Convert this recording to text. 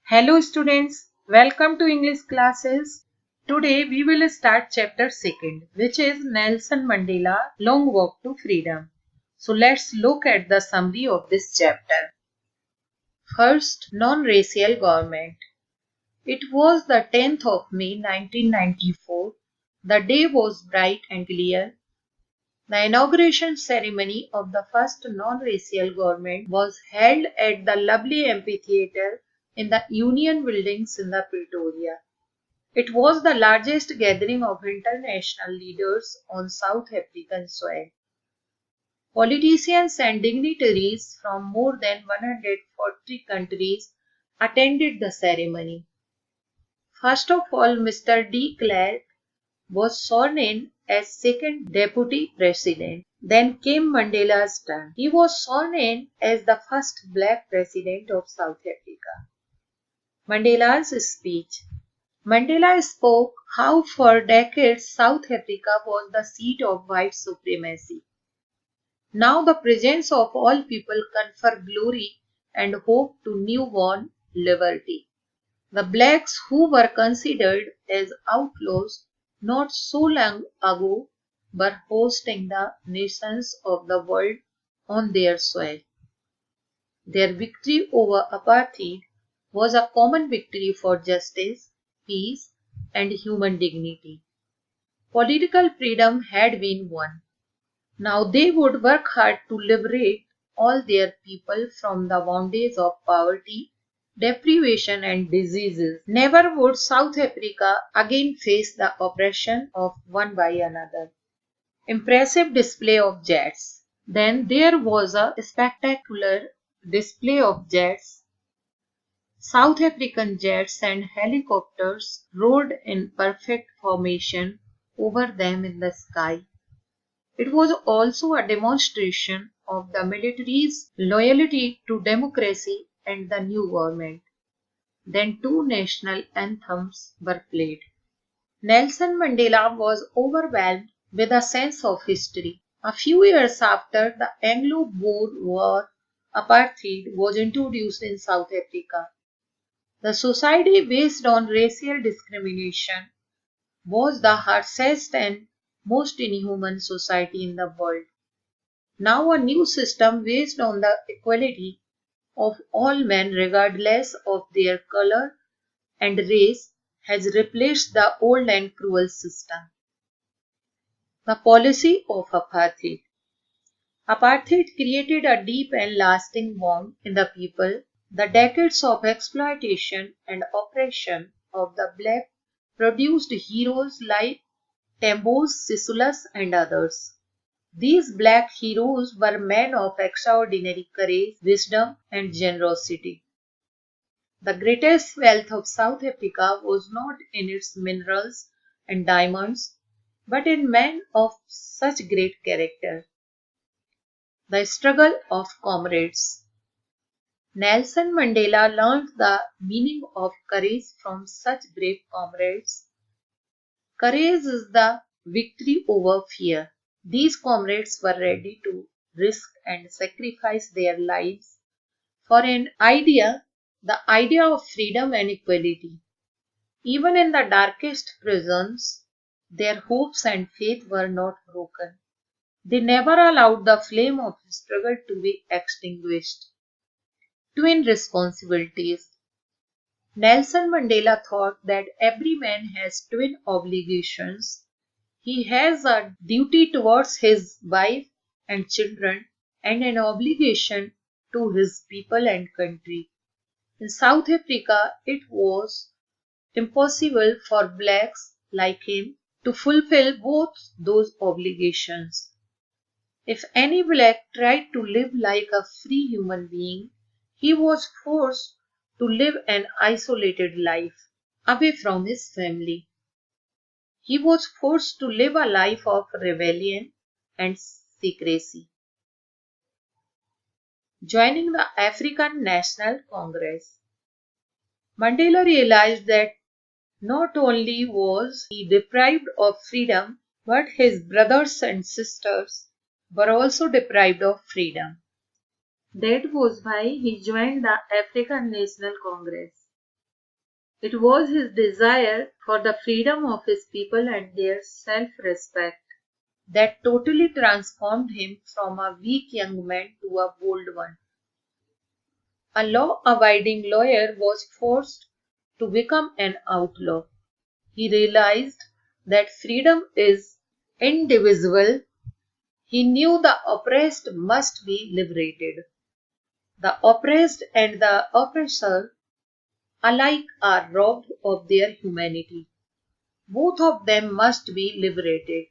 Hello students, welcome to English classes. Today we will start chapter 2nd, which is Nelson Mandela Long Walk to Freedom. So let's look at the summary of this chapter. First, non-racial government. It was the 10th of May 1994. The day was bright and clear. The inauguration ceremony of the first non-racial government was held at the lovely amphitheatre in the Union Buildings in the Pretoria. It was the largest gathering of international leaders on South African soil. Politicians and dignitaries from more than 140 countries attended the ceremony. First of all, Mr. de Klerk was sworn in as second deputy president. Then came Mandela's turn. He was sworn in as the first black president of South Africa. Mandela's speech. Mandela spoke how for decades South Africa was the seat of white supremacy. Now the presence of all people confer glory and hope to newborn liberty. The blacks who were considered as outlaws not so long ago were hosting the nations of the world on their soil. Their victory over apartheid was a common victory for justice, peace, and human dignity. Political freedom had been won. Now they would work hard to liberate all their people from the bondage of poverty, deprivation, and diseases. Never would South Africa again face the oppression of one by another. Impressive display of jets. Then there was a spectacular display of jets. South African jets and helicopters rode in perfect formation over them in the sky. It was also a demonstration of the military's loyalty to democracy and the new government. Then two national anthems were played. Nelson Mandela was overwhelmed with a sense of history. A few years after the Anglo-Boer War, apartheid was introduced in South Africa. The society based on racial discrimination was the harshest and most inhuman society in the world. Now a new system based on the equality of all men regardless of their color and race has replaced the old and cruel system. The policy of apartheid. Apartheid created a deep and lasting wound in the people. The decades of exploitation and oppression of the black produced heroes like Tambo, Sisulus, and others. These black heroes were men of extraordinary courage, wisdom, and generosity. The greatest wealth of South Africa was not in its minerals and diamonds, but in men of such great character. The struggle of comrades. Nelson Mandela learned the meaning of courage from such brave comrades. Courage is the victory over fear. These comrades were ready to risk and sacrifice their lives for an idea, the idea of freedom and equality. Even in the darkest prisons, their hopes and faith were not broken. They never allowed the flame of struggle to be extinguished. Twin responsibilities. Nelson Mandela thought that every man has twin obligations. He has a duty towards his wife and children and an obligation to his people and country. In South Africa, it was impossible for blacks like him to fulfill both those obligations. If any black tried to live like a free human being, he was forced to live an isolated life, away from his family. He was forced to live a life of rebellion and secrecy. Joining the African National Congress, Mandela realized that not only was he deprived of freedom, but his brothers and sisters were also deprived of freedom. That was why he joined the African National Congress. It was his desire for the freedom of his people and their self respect that totally transformed him from a weak young man to a bold one. A law abiding lawyer was forced to become an outlaw. He realized that freedom is indivisible. He knew the oppressed must be liberated. The oppressed and the oppressor alike are robbed of their humanity. Both of them must be liberated.